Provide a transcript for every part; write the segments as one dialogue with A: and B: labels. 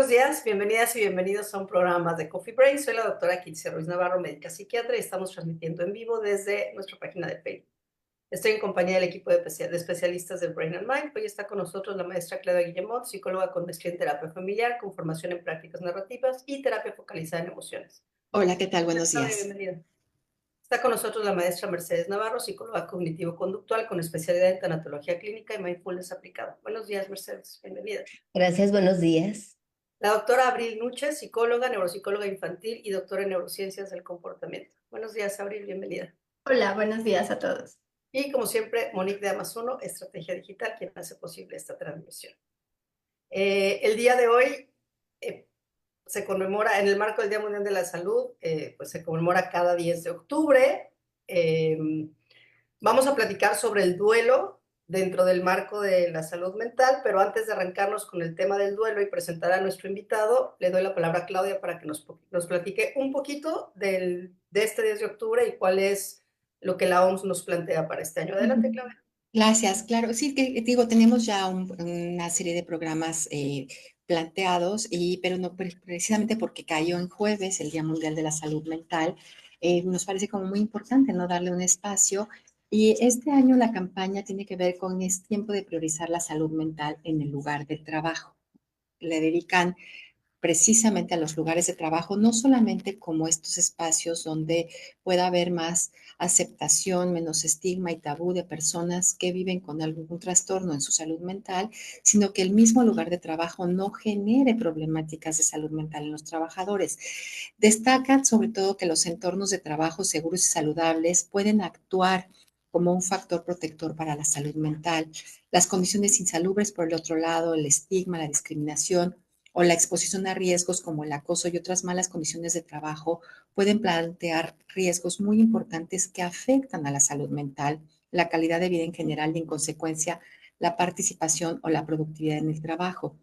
A: Buenos días, bienvenidas y bienvenidos a un programa más de Coffee Brain. Soy la doctora Kitsia Ruiz Navarro, médica psiquiatra, y estamos transmitiendo en vivo desde nuestra página de Facebook. Estoy en compañía del equipo de especialistas del Brain and Mind. Hoy está con nosotros la maestra Claudia Guillemot, psicóloga con maestría en terapia familiar, con formación en prácticas narrativas y terapia focalizada en emociones.
B: Hola, ¿qué tal? Buenos
A: Claudia,
B: días.
A: bienvenida. Está con nosotros la maestra Mercedes Navarro, psicóloga cognitivo-conductual con especialidad en tanatología clínica y mindfulness aplicado. Buenos días, Mercedes, bienvenida.
C: Gracias, buenos días.
A: La doctora Abril Nuches, psicóloga, neuropsicóloga infantil y doctora en neurociencias del comportamiento. Buenos días, Abril, bienvenida.
D: Hola, buenos días a todos.
A: Y como siempre, Monique de Amazuno, Estrategia Digital, quien hace posible esta transmisión. El día de hoy se conmemora, en el marco del Día Mundial de la Salud, pues se conmemora cada 10 de octubre. Vamos a platicar sobre el duelo dentro del marco de la salud mental, pero antes de arrancarnos con el tema del duelo y presentar a nuestro invitado, le doy la palabra a Claudia para que nos platique un poquito de este 10 de octubre y cuál es lo que la OMS nos plantea para este año. Adelante, Claudia.
B: Gracias, claro. Sí, que digo, tenemos ya una serie de programas planteados, pero no precisamente porque cayó en jueves el Día Mundial de la Salud Mental, nos parece como muy importante no darle un espacio. Y este año la campaña tiene que ver con es tiempo de priorizar la salud mental en el lugar del trabajo. Le dedican precisamente a los lugares de trabajo, no solamente como estos espacios donde pueda haber más aceptación, menos estigma y tabú de personas que viven con algún trastorno en su salud mental, sino que el mismo lugar de trabajo no genere problemáticas de salud mental en los trabajadores. Destacan sobre todo que los entornos de trabajo seguros y saludables pueden actuar como un factor protector para la salud mental. Las condiciones insalubres, por el otro lado, el estigma, la discriminación, o la exposición a riesgos como el acoso y otras malas condiciones de trabajo pueden plantear riesgos muy importantes que afectan a la salud mental, la calidad de vida en general y en consecuencia la participación o la productividad en el trabajo.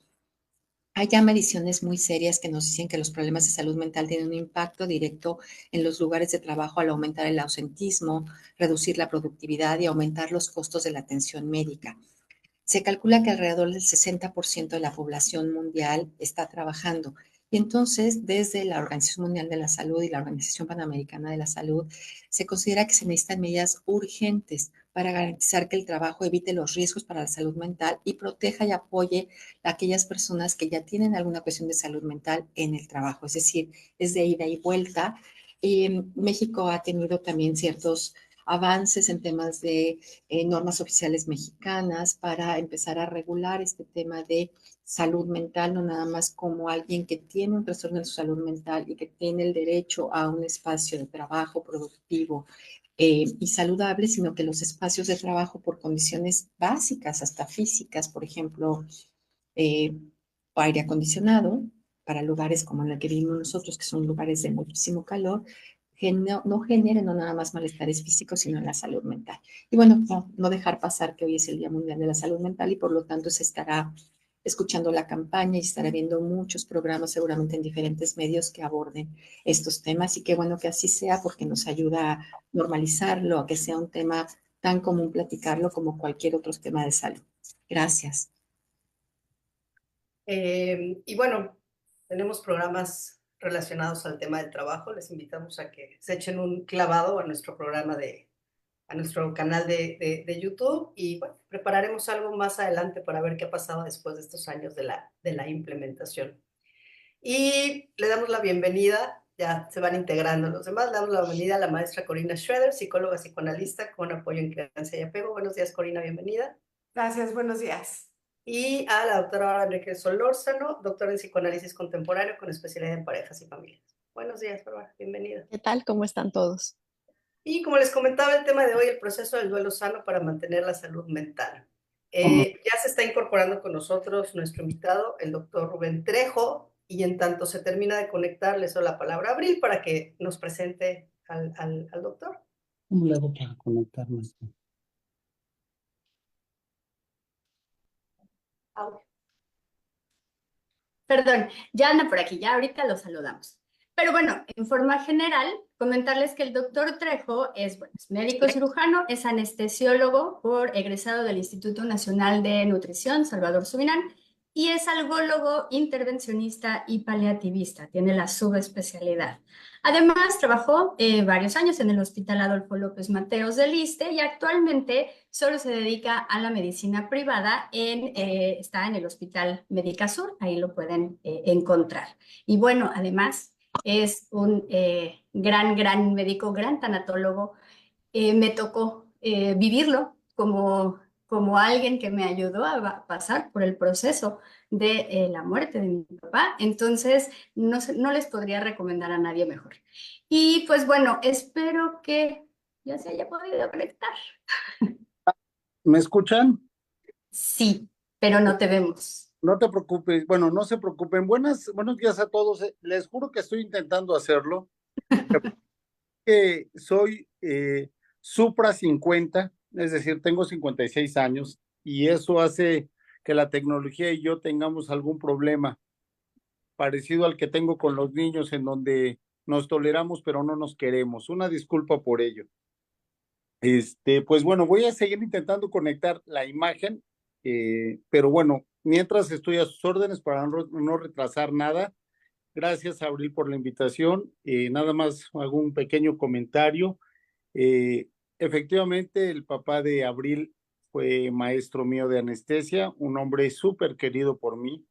B: Hay ya mediciones muy serias que nos dicen que los problemas de salud mental tienen un impacto directo en los lugares de trabajo al aumentar el ausentismo, reducir la productividad y aumentar los costos de la atención médica. Se calcula que alrededor del 60% de la población mundial está trabajando. Y entonces, desde la Organización Mundial de la Salud y la Organización Panamericana de la Salud, se considera que se necesitan medidas urgentes para garantizar que el trabajo evite los riesgos para la salud mental y proteja y apoye a aquellas personas que ya tienen alguna cuestión de salud mental en el trabajo. Es decir, es de ida y vuelta. México ha tenido también ciertos avances en temas de normas oficiales mexicanas para empezar a regular este tema de salud mental, no nada más como alguien que tiene un trastorno de su salud mental y que tiene el derecho a un espacio de trabajo productivo y saludable, sino que los espacios de trabajo por condiciones básicas, hasta físicas, por ejemplo, eh, aire acondicionado, para lugares como en el que vivimos nosotros, que son lugares de muchísimo calor, no generen no nada más malestares físicos, sino en la salud mental. Y bueno, no dejar pasar que hoy es el Día Mundial de la Salud Mental y por lo tanto se estará escuchando la campaña y estará viendo muchos programas seguramente en diferentes medios que aborden estos temas y qué bueno que así sea porque nos ayuda a normalizarlo, a que sea un tema tan común platicarlo como cualquier otro tema de salud. Gracias.
A: Y bueno, tenemos programas relacionados al tema del trabajo. Les invitamos a que se echen un clavado a nuestro programa a nuestro canal de YouTube y bueno, prepararemos algo más adelante para ver qué ha pasado después de estos años de la implementación. Y le damos la bienvenida, ya se van integrando los demás, le damos la bienvenida a la maestra Corina Schroeder, psicóloga psicoanalista con apoyo en crianza y apego. Buenos días, Corina, bienvenida.
D: Gracias, buenos días.
A: Y a la doctora Enrique Solórzano, doctora en psicoanálisis contemporáneo con especialidad en parejas y familias. Buenos días, Bárbara, bienvenida.
E: ¿Qué tal? ¿Cómo están todos?
A: Y como les comentaba, el tema de hoy, el proceso del duelo sano para mantener la salud mental. Ya se está incorporando con nosotros nuestro invitado, el doctor Rubén Trejo, y en tanto se termina de conectar, le doy la palabra a Abril para que nos presente al doctor.
F: ¿Cómo le hago para conectarnos?
A: Audio.
D: Perdón, ya anda por aquí, ya ahorita lo saludamos. Pero bueno, en forma general, comentarles que el doctor Trejo es, bueno, es médico cirujano, es anestesiólogo egresado del Instituto Nacional de Nutrición, Salvador Subirán, y es algólogo, intervencionista y paliativista, tiene la subespecialidad. Además, trabajó varios años en el Hospital Adolfo López Mateos del ISSSTE y actualmente solo se dedica a la medicina privada, está en el Hospital Médica Sur, ahí lo pueden encontrar. Y bueno, además es un gran médico, gran tanatólogo. Me tocó vivirlo como alguien que me ayudó a pasar por el proceso de la muerte de mi papá. Entonces, no les podría recomendar a nadie mejor. Y pues bueno, espero que ya se haya podido conectar.
F: ¿Me escuchan?
D: Sí, pero no te vemos.
F: No te preocupes, bueno, no se preocupen. Buenos días a todos. Les juro que estoy intentando hacerlo. Soy Supra 50, es decir, tengo 56 años y eso hace que la tecnología y yo tengamos algún problema parecido al que tengo con los niños en donde nos toleramos pero no nos queremos. Una disculpa por ello. Pues bueno, voy a seguir intentando conectar la imagen, pero bueno, mientras estoy a sus órdenes para no retrasar nada. Gracias, Abril, por la invitación. Nada más hago un pequeño comentario. Eh, Efectivamente, el papá de Abril fue maestro mío de anestesia, un hombre súper querido por mí.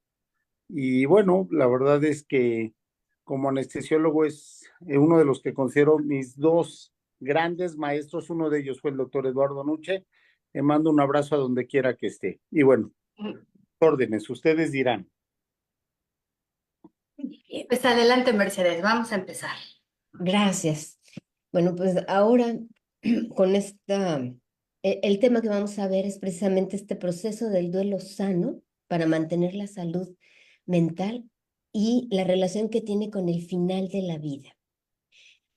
F: Y bueno, la verdad es que como anestesiólogo es uno de los que considero mis dos grandes maestros. Uno de ellos fue el doctor Eduardo Nuche. Le mando un abrazo a donde quiera que esté. Y bueno, órdenes, ustedes dirán.
D: Pues adelante, Mercedes, vamos a empezar.
C: Gracias. Bueno, pues ahora con el tema que vamos a ver es precisamente este proceso del duelo sano para mantener la salud mental y la relación que tiene con el final de la vida.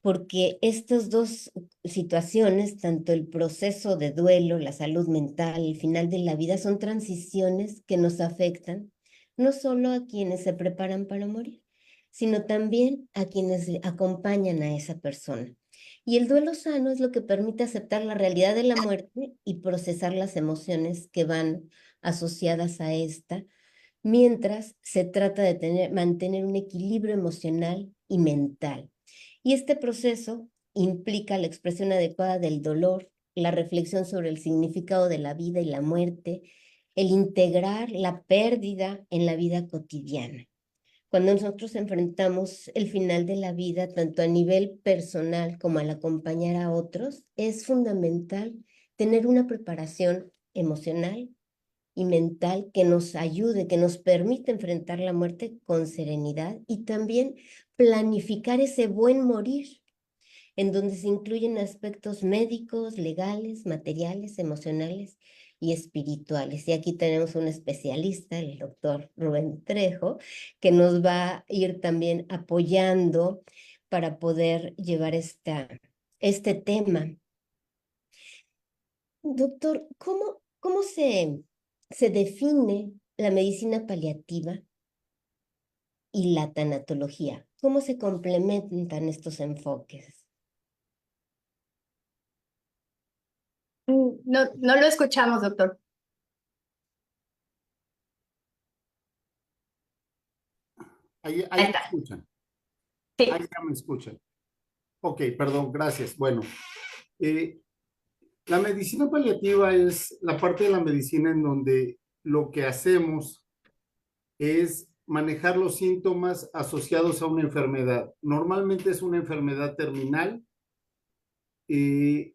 C: Porque estas dos situaciones, tanto el proceso de duelo, la salud mental, el final de la vida, son transiciones que nos afectan no solo a quienes se preparan para morir, sino también a quienes acompañan a esa persona. Y el duelo sano es lo que permite aceptar la realidad de la muerte y procesar las emociones que van asociadas a esta, mientras se trata de mantener un equilibrio emocional y mental. Y este proceso implica la expresión adecuada del dolor, la reflexión sobre el significado de la vida y la muerte, el integrar la pérdida en la vida cotidiana. Cuando nosotros enfrentamos el final de la vida, tanto a nivel personal como al acompañar a otros, es fundamental tener una preparación emocional y mental que nos ayude, que nos permita enfrentar la muerte con serenidad y también planificar ese buen morir, en donde se incluyen aspectos médicos, legales, materiales, emocionales y espirituales. Y aquí tenemos un especialista, el doctor Rubén Trejo, que nos va a ir también apoyando para poder llevar este tema. Doctor, ¿cómo se define la medicina paliativa y la tanatología? ¿Cómo se complementan estos enfoques?
D: No lo escuchamos, doctor.
F: Ahí
D: Ahí
F: me
D: está.
F: escuchan.
D: Sí.
F: Ahí ya me escuchan. Ok, perdón, gracias. Bueno, la medicina paliativa es la parte de la medicina en donde lo que hacemos es manejar los síntomas asociados a una enfermedad. Normalmente es una enfermedad terminal,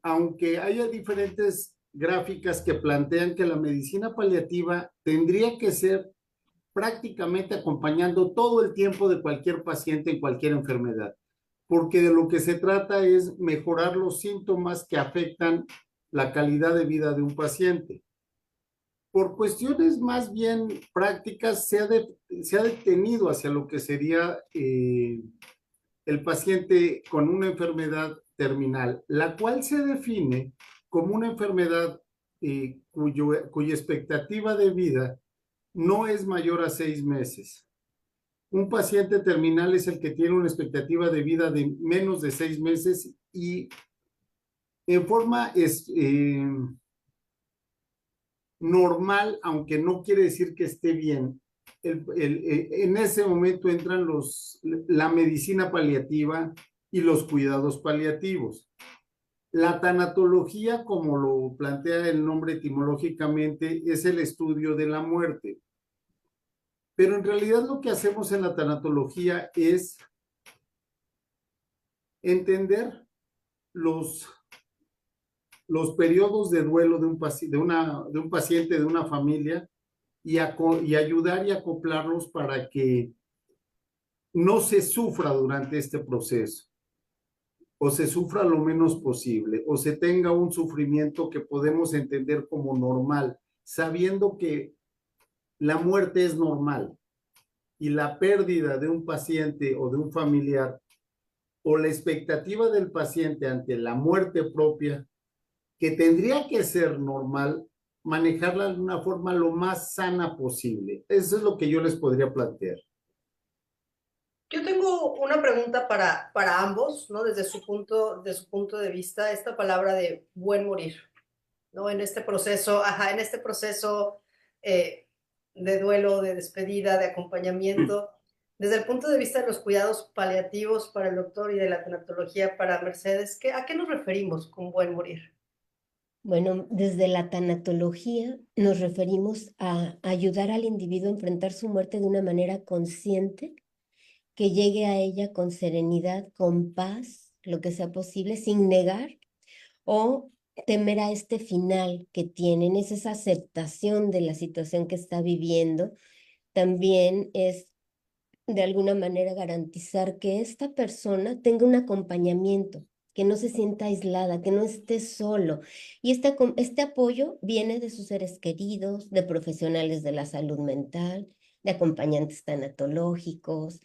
F: aunque haya diferentes gráficas que plantean que la medicina paliativa tendría que ser prácticamente acompañando todo el tiempo de cualquier paciente en cualquier enfermedad, porque de lo que se trata es mejorar los síntomas que afectan la calidad de vida de un paciente. Por cuestiones más bien prácticas, se ha detenido hacia lo que sería el paciente con una enfermedad terminal, la cual se define como una enfermedad cuya expectativa de vida no es mayor a 6 meses. Un paciente terminal es el que tiene una expectativa de vida de menos de 6 meses y en forma normal, aunque no quiere decir que esté bien, en ese momento entran la medicina paliativa y los cuidados paliativos. La tanatología, como lo plantea el nombre etimológicamente, es el estudio de la muerte. Pero en realidad lo que hacemos en la tanatología es entender los periodos de duelo de un paciente, de una familia, y ayudar y acoplarlos para que no se sufra durante este proceso, o se sufra lo menos posible, o se tenga un sufrimiento que podemos entender como normal, sabiendo que la muerte es normal y la pérdida de un paciente o de un familiar, o la expectativa del paciente ante la muerte propia, que tendría que ser normal, manejarla de una forma lo más sana posible. Eso es lo que yo les podría plantear.
A: Yo tengo una pregunta para ambos, ¿no? Desde su punto de vista, esta palabra de buen morir, ¿no? En este proceso, de duelo, de despedida, de acompañamiento, desde el punto de vista de los cuidados paliativos para el doctor y de la tanatología para Mercedes, ¿a qué nos referimos con buen morir?
C: Bueno, desde la tanatología nos referimos a ayudar al individuo a enfrentar su muerte de una manera consciente, que llegue a ella con serenidad, con paz, lo que sea posible, sin negar o temer a este final que tienen. Es esa aceptación de la situación que está viviendo. También es de alguna manera garantizar que esta persona tenga un acompañamiento, que no se sienta aislada, que no esté solo. Y este apoyo viene de sus seres queridos, de profesionales de la salud mental, de acompañantes tanatológicos,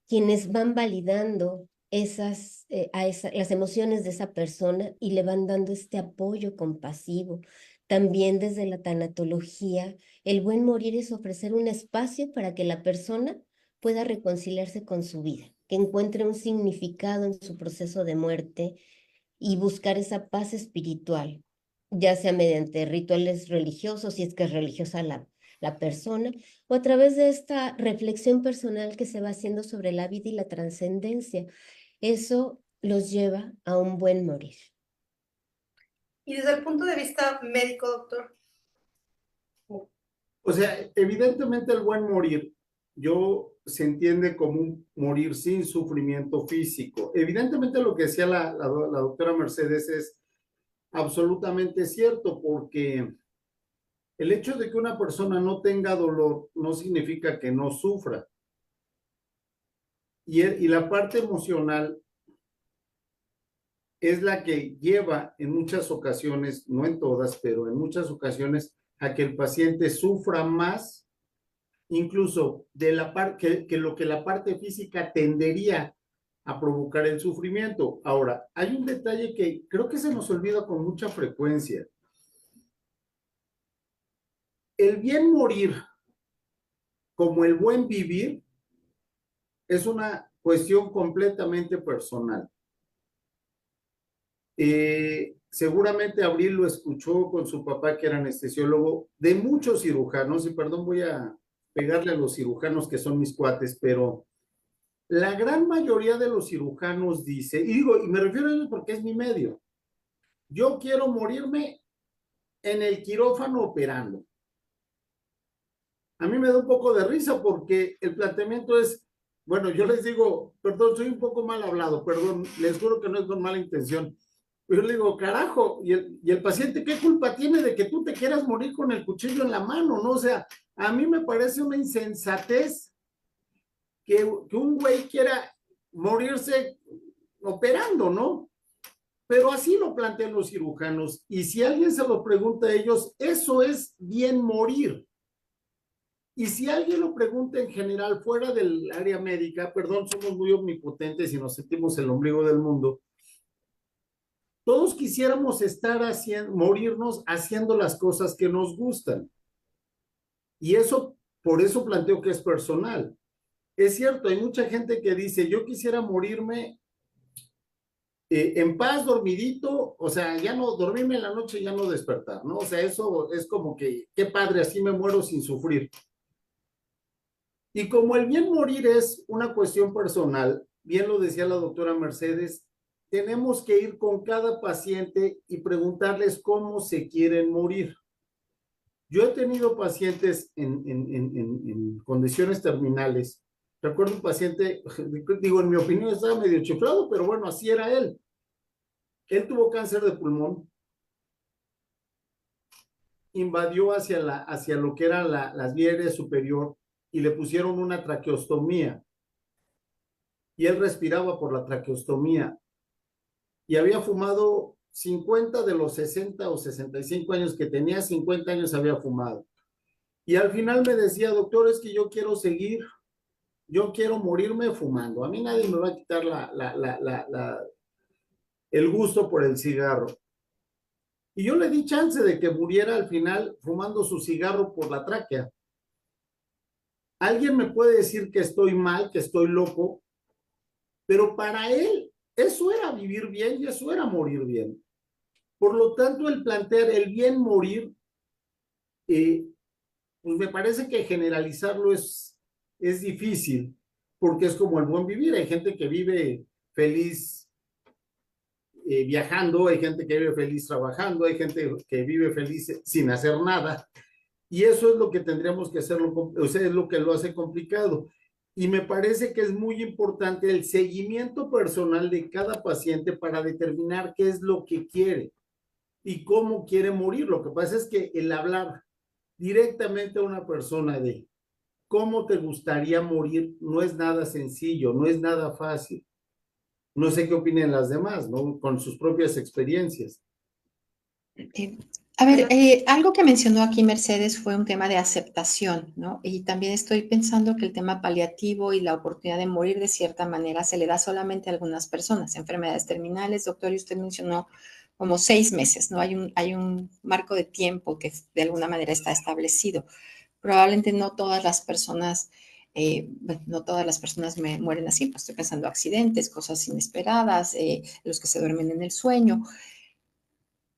C: quienes van validando las emociones de esa persona y le van dando este apoyo compasivo. También desde la tanatología, el buen morir es ofrecer un espacio para que la persona pueda reconciliarse con su vida, que encuentre un significado en su proceso de muerte y buscar esa paz espiritual, ya sea mediante rituales religiosos, si es que es religiosa la persona, o a través de esta reflexión personal que se va haciendo sobre la vida y la trascendencia. Eso los lleva a un buen morir.
A: Y desde el punto de vista médico, doctor.
F: O sea, evidentemente el buen morir, se entiende como un morir sin sufrimiento físico. Evidentemente lo que decía la doctora Mercedes es absolutamente cierto, porque el hecho de que una persona no tenga dolor no significa que no sufra. Y la parte emocional es la que lleva en muchas ocasiones, no en todas, pero en muchas ocasiones, a que el paciente sufra más, incluso de que lo que la parte física tendería a provocar el sufrimiento. Ahora, hay un detalle que creo que se nos olvida con mucha frecuencia. El bien morir, como el buen vivir, es una cuestión completamente personal. Seguramente Abril lo escuchó con su papá, que era anestesiólogo, de muchos cirujanos, y perdón, voy a pegarle a los cirujanos que son mis cuates, pero la gran mayoría de los cirujanos dice, y me refiero a ellos porque es mi medio, yo quiero morirme en el quirófano operando. A mí me da un poco de risa porque el planteamiento es, bueno, yo les digo, perdón, soy un poco mal hablado, perdón, les juro que no es con mala intención, pero le digo, carajo, y el paciente, ¿qué culpa tiene de que tú te quieras morir con el cuchillo en la mano? ¿No? O sea, a mí me parece una insensatez que un güey quiera morirse operando, ¿no? Pero así lo plantean los cirujanos, y si alguien se lo pregunta a ellos, eso es bien morir. Y si alguien lo pregunta en general fuera del área médica, perdón, somos muy omnipotentes y nos sentimos el ombligo del mundo, todos quisiéramos morirnos haciendo las cosas que nos gustan. Y por eso planteo que es personal. Es cierto, hay mucha gente que dice, yo quisiera morirme en paz, dormidito, o sea, ya no dormirme en la noche y ya no despertar, ¿no? O sea, eso es como que, qué padre, así me muero sin sufrir. Y como el bien morir es una cuestión personal, bien lo decía la doctora Mercedes, tenemos que ir con cada paciente y preguntarles cómo se quieren morir. Yo he tenido pacientes en condiciones terminales. Recuerdo un paciente, digo, en mi opinión estaba medio chiflado, pero bueno, así era él. Él tuvo cáncer de pulmón, invadió hacia lo que era las vías superior y le pusieron una traqueostomía. Y él respiraba por la traqueostomía. Y había fumado 50 de los 60 o 65 años que tenía, 50 años había fumado. Y al final me decía, doctor, es que yo quiero seguir, yo quiero morirme fumando. A mí nadie me va a quitar el gusto por el cigarro. Y yo le di chance de que muriera al final fumando su cigarro por la tráquea. Alguien me puede decir que estoy mal, que estoy loco, pero para él eso era vivir bien y eso era morir bien. Por lo tanto, el plantear el bien morir, pues me parece que generalizarlo es difícil, porque es como el buen vivir. Hay gente que vive feliz viajando, hay gente que vive feliz trabajando, hay gente que vive feliz sin hacer nada. Y eso es lo que tendríamos que hacerlo, o sea, es lo que lo hace complicado. Y me parece que es muy importante el seguimiento personal de cada paciente para determinar qué es lo que quiere y cómo quiere morir. Lo que pasa es que el hablar directamente a una persona de cómo te gustaría morir no es nada sencillo, no es nada fácil. No sé qué opinan las demás, ¿no? Con sus propias experiencias.
B: A ver, algo que mencionó aquí Mercedes fue un tema de aceptación, ¿no? Y también estoy pensando que el tema paliativo y la oportunidad de morir de cierta manera se le da solamente a algunas personas. Enfermedades terminales, doctor, y usted mencionó como 6 meses, ¿no? Hay un marco de tiempo que de alguna manera está establecido. Probablemente no todas las personas, bueno, no todas las personas mueren así, pues estoy pensando accidentes, cosas inesperadas, los que se duermen en el sueño.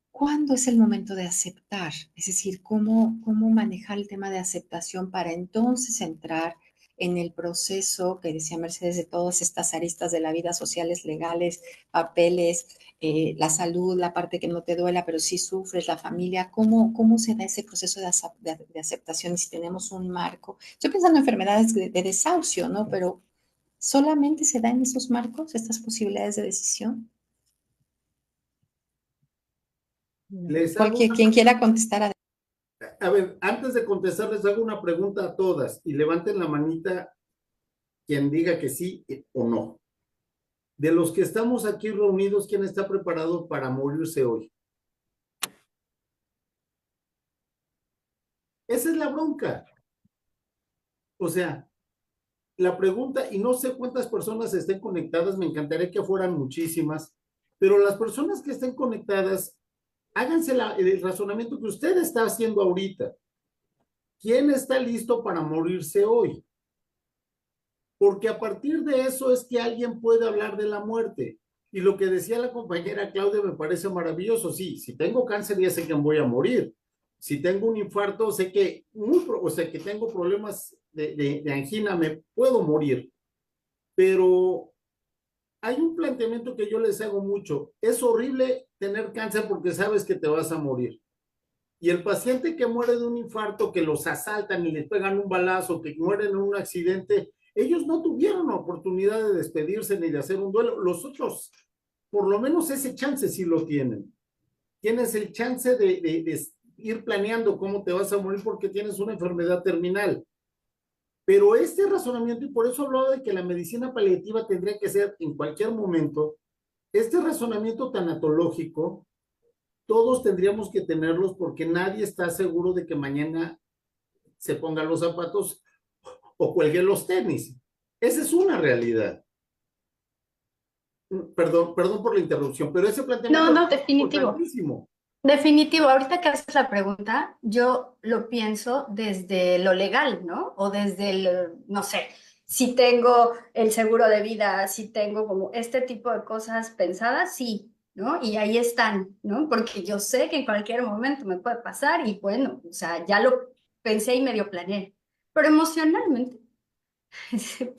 B: ¿Cuándo es el momento de aceptar? Es decir, ¿cómo manejar el tema de aceptación para entonces entrar en el proceso que decía Mercedes de todas estas aristas de la vida, sociales, legales, papeles, la salud, la parte que no te duela, pero sí sufres, la familia? ¿Cómo se da ese proceso de aceptación? Y si tenemos un marco, estoy pensando en enfermedades de desahucio, ¿no? Pero ¿solamente se da en esos marcos estas posibilidades de decisión? Quien quiera contestar.
F: A ver, antes de contestar, les hago una pregunta a todas y levanten la manita quien diga que sí o no. De los que estamos aquí reunidos, ¿quién está preparado para morirse hoy? Esa es la bronca. O sea, la pregunta, y no sé cuántas personas estén conectadas, me encantaría que fueran muchísimas, pero las personas que estén conectadas, háganse el razonamiento que usted está haciendo ahorita. ¿Quién está listo para morirse hoy? Porque a partir de eso es que alguien puede hablar de la muerte. Y lo que decía la compañera Claudia me parece maravilloso. Sí, si tengo cáncer ya sé que voy a morir. Si tengo un infarto, sé que, o sea, que tengo problemas de angina, me puedo morir. Pero hay un planteamiento que yo les hago mucho. Es horrible tener cáncer porque sabes que te vas a morir. Y el paciente que muere de un infarto, que los asaltan y les pegan un balazo, que mueren en un accidente, ellos no tuvieron la oportunidad de despedirse ni de hacer un duelo. Los otros, por lo menos ese chance sí lo tienen. Tienes el chance de ir planeando cómo te vas a morir porque tienes una enfermedad terminal. Pero este razonamiento, y por eso hablaba de que la medicina paliativa tendría que ser en cualquier momento, este razonamiento tanatológico, todos tendríamos que tenerlos porque nadie está seguro de que mañana se pongan los zapatos o cuelgue los tenis. Esa es una realidad. Perdón por la interrupción, pero ese planteamiento
D: No,
F: es
D: definitivo.
F: importantísimo.
D: Definitivo, ahorita que haces la pregunta, yo lo pienso desde lo legal, ¿no? O desde el, no sé, si tengo el seguro de vida, si tengo como este tipo de cosas pensadas, sí, ¿no? Y ahí están, ¿no? Porque yo sé que en cualquier momento me puede pasar y bueno, o sea, ya lo pensé y medio planeé. Pero emocionalmente,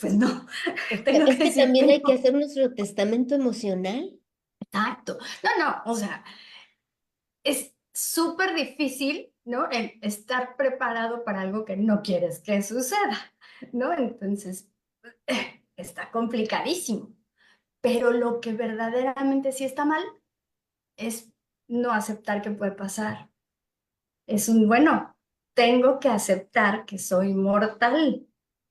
D: Pues no,
C: Es
D: tengo que
C: que
D: decir
C: también
D: que
C: hay que
D: no.
C: hacer nuestro testamento emocional.
D: Exacto. No, no, o sea, es súper difícil, ¿no? El estar preparado para algo que no quieres que suceda, ¿no? Entonces, está complicadísimo. Pero lo que verdaderamente sí está mal es no aceptar que puede pasar. Es un, bueno, tengo que aceptar que soy mortal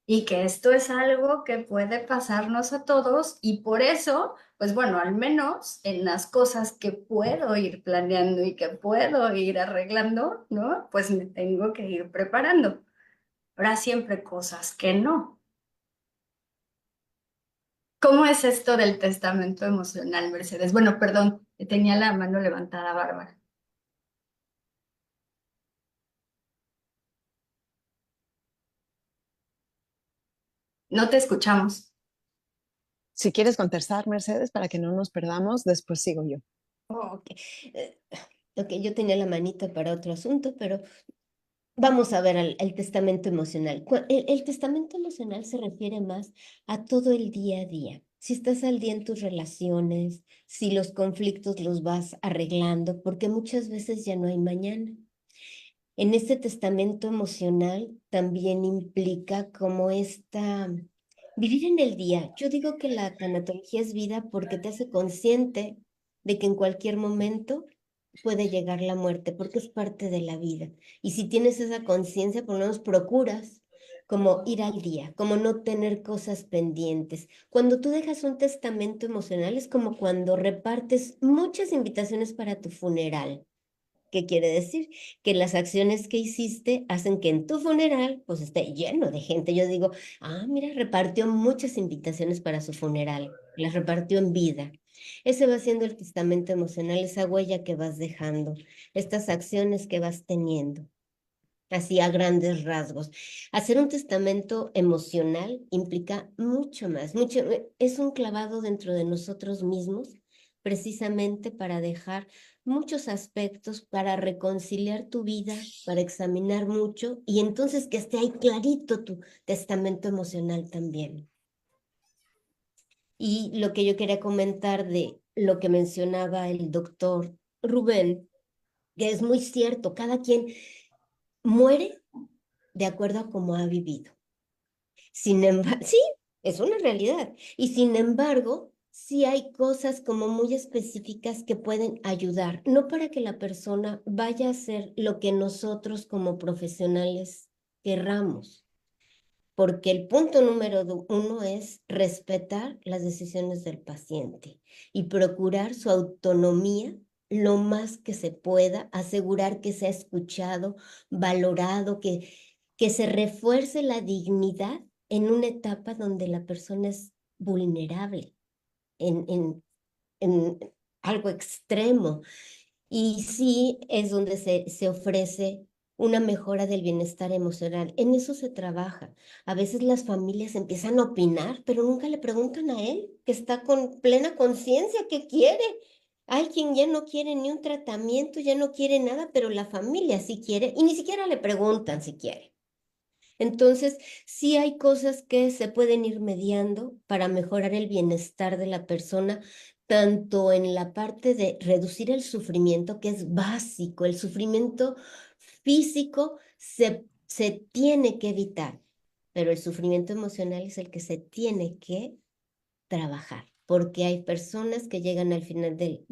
D: y que esto es algo que puede pasarnos a todos y por eso, pues bueno, al menos en las cosas que puedo ir planeando y que puedo ir arreglando, ¿no? Pues me tengo que ir preparando. Habrá siempre cosas que no. ¿Cómo es esto del testamento emocional, Mercedes? Bueno, perdón, tenía la mano levantada, Bárbara. No te escuchamos.
E: Si quieres contestar, Mercedes, para que no nos perdamos, después sigo yo.
C: Oh, ok. Eh, ok, yo tenía la manita para otro asunto, pero vamos a ver el testamento emocional. El testamento emocional se refiere más a todo el día a día. Si estás al día en tus relaciones, si los conflictos los vas arreglando, porque muchas veces ya no hay mañana. En este testamento emocional también implica como vivir en el día. Yo digo que la tanatología es vida porque te hace consciente de que en cualquier momento puede llegar la muerte, porque es parte de la vida. Y si tienes esa conciencia, por lo menos procuras como ir al día, como no tener cosas pendientes. Cuando tú dejas un testamento emocional es como cuando repartes muchas invitaciones para tu funeral. ¿Qué quiere decir? Que las acciones que hiciste hacen que en tu funeral pues esté lleno de gente. Yo digo, mira, repartió muchas invitaciones para su funeral, las repartió en vida. Ese va siendo el testamento emocional, esa huella que vas dejando, estas acciones que vas teniendo. Así a grandes rasgos. Hacer un testamento emocional implica mucho más, es un clavado dentro de nosotros mismos, precisamente para dejar muchos aspectos, para reconciliar tu vida, para examinar mucho y entonces que esté ahí clarito tu testamento emocional también. Y lo que yo quería comentar de lo que mencionaba el doctor Rubén, que es muy cierto, cada quien muere de acuerdo a cómo ha vivido. Sin embargo, sí, es una realidad. Y sin embargo, sí hay cosas como muy específicas que pueden ayudar, no para que la persona vaya a hacer lo que nosotros como profesionales querramos, porque el punto número uno es respetar las decisiones del paciente y procurar su autonomía lo más que se pueda, asegurar que sea escuchado, valorado, que se refuerce la dignidad en una etapa donde la persona es vulnerable, en, en, en algo extremo. Y sí es donde se ofrece una mejora del bienestar emocional. En eso se trabaja. A veces las familias empiezan a opinar, pero nunca le preguntan a él, que está con plena conciencia que quiere. Hay quien ya no quiere ni un tratamiento, ya no quiere nada, pero la familia sí quiere y ni siquiera le preguntan si quiere. Entonces, sí hay cosas que se pueden ir mediando para mejorar el bienestar de la persona, tanto en la parte de reducir el sufrimiento, que es básico, el sufrimiento físico se tiene que evitar, pero el sufrimiento emocional es el que se tiene que trabajar, porque hay personas que llegan al final de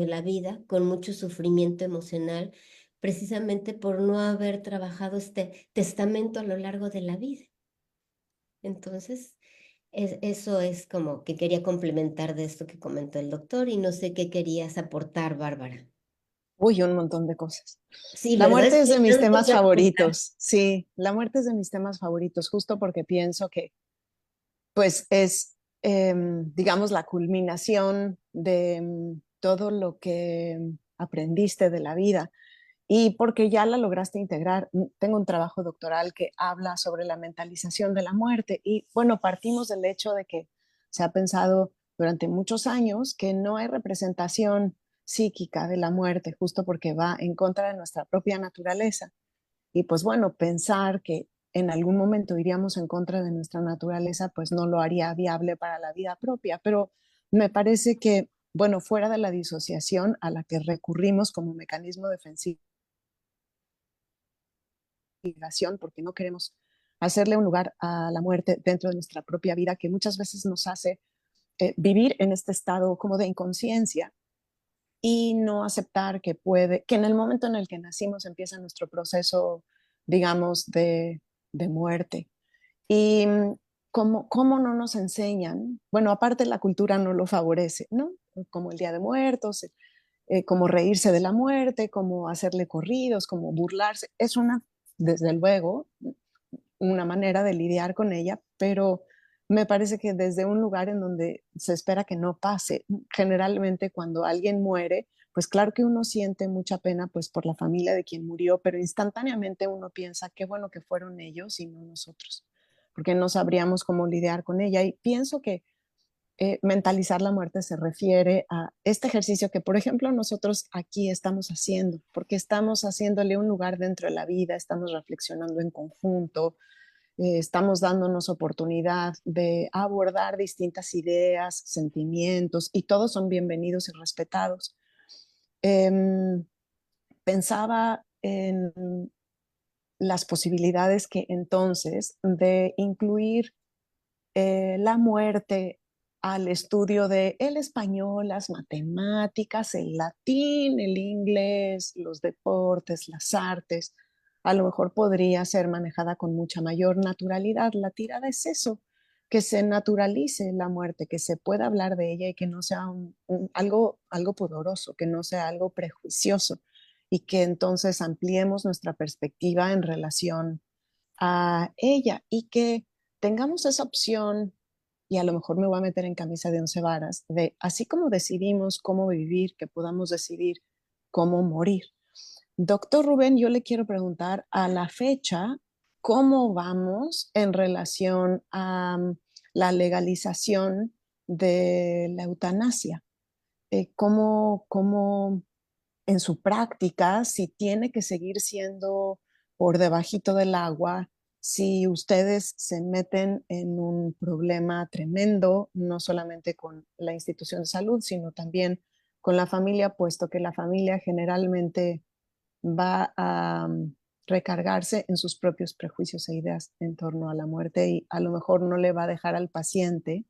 C: la vida con mucho sufrimiento emocional, precisamente por no haber trabajado este testamento a lo largo de la vida. Entonces, eso es como que quería complementar de esto que comentó el doctor y no sé qué querías aportar, Bárbara.
E: Uy, un montón de cosas.
C: Sí,
E: La
C: ¿verdad?
E: muerte
C: Es
E: es
C: que
E: de mis
C: tanto
E: temas
C: que aportar.
E: favoritos. Sí, la muerte es de mis temas favoritos, justo porque pienso que, pues, es, digamos, la culminación de todo lo que aprendiste de la vida y porque ya la lograste integrar. Tengo un trabajo doctoral que habla sobre la mentalización de la muerte y, bueno, partimos del hecho de que se ha pensado durante muchos años que no hay representación psíquica de la muerte, justo porque va en contra de nuestra propia naturaleza. Y pues bueno, pensar que en algún momento iríamos en contra de nuestra naturaleza, pues no lo haría viable para la vida propia. Pero me parece que, bueno, fuera de la disociación a la que recurrimos como mecanismo defensivo, porque no queremos hacerle un lugar a la muerte dentro de nuestra propia vida, que muchas veces nos hace vivir en este estado como de inconsciencia y no aceptar que que en el momento en el que nacimos empieza nuestro proceso, digamos, de muerte. Y cómo no nos enseñan, bueno, aparte la cultura no lo favorece, ¿no? Como el Día de Muertos, como reírse de la muerte, como hacerle corridos, como burlarse. Es desde luego, una manera de lidiar con ella, pero me parece que desde un lugar en donde se espera que no pase. Generalmente cuando alguien muere, pues claro que uno siente mucha pena pues por la familia de quien murió, pero instantáneamente uno piensa qué bueno que fueron ellos y no nosotros, porque no sabríamos cómo lidiar con ella. Y pienso que mentalizar la muerte se refiere a este ejercicio que, por ejemplo, nosotros aquí estamos haciendo, porque estamos haciéndole un lugar dentro de la vida, estamos reflexionando en conjunto, estamos dándonos oportunidad de abordar distintas ideas, sentimientos, y todos son bienvenidos y respetados. Pensaba en las posibilidades que entonces de incluir la muerte al estudio de el español, las matemáticas, el latín, el inglés, los deportes, las artes, a lo mejor podría ser manejada con mucha mayor naturalidad. La tirada es eso, que se naturalice la muerte, que se pueda hablar de ella y que no sea algo pudoroso, que no sea algo prejuicioso y que entonces ampliemos nuestra perspectiva en relación a ella y que tengamos esa opción, y a lo mejor me voy a meter en camisa de 11 varas, de así como decidimos cómo vivir, que podamos decidir cómo morir. Doctor Rubén, yo le quiero preguntar a la fecha, ¿cómo vamos en relación a la legalización de la eutanasia? ¿Cómo en su práctica, si tiene que seguir siendo por debajito del agua, si ustedes se meten en un problema tremendo, no solamente con la institución de salud, sino también con la familia, puesto que la familia generalmente va a recargarse en sus propios prejuicios e ideas en torno a la muerte y a lo mejor no le va a dejar al paciente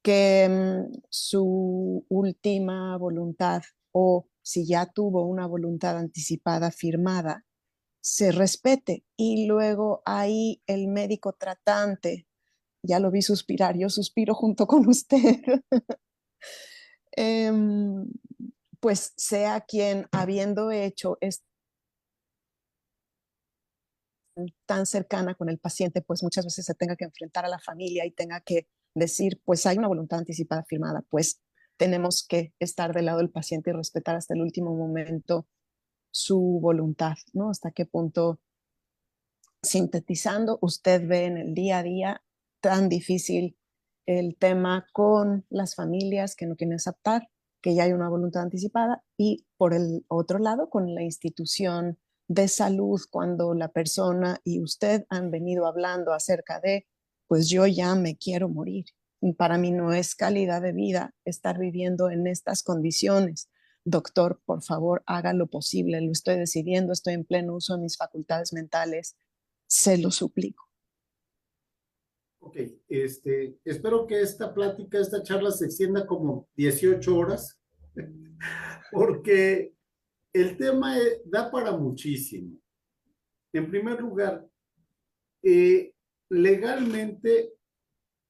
E: que su última voluntad o si ya tuvo una voluntad anticipada firmada, se respete. Y luego ahí el médico tratante, ya lo vi suspirar, yo suspiro junto con usted, pues sea quien, habiendo hecho esto tan cercana con el paciente, pues muchas veces se tenga que enfrentar a la familia y tenga que decir, pues hay una voluntad anticipada firmada, pues tenemos que estar del lado del paciente y respetar hasta el último momento su voluntad, ¿no? Hasta qué punto, sintetizando, usted ve en el día a día tan difícil el tema con las familias que no quieren aceptar que ya hay una voluntad anticipada y por el otro lado con la institución de salud cuando la persona y usted han venido hablando acerca de, pues yo ya me quiero morir. Para mí no es calidad de vida estar viviendo en estas condiciones. Doctor, por favor, haga lo posible. Lo estoy decidiendo, estoy en pleno uso de mis facultades mentales. Se lo suplico.
F: Ok, espero que esta plática, esta charla se extienda como 18 horas, porque el tema da para muchísimo. En primer lugar, legalmente,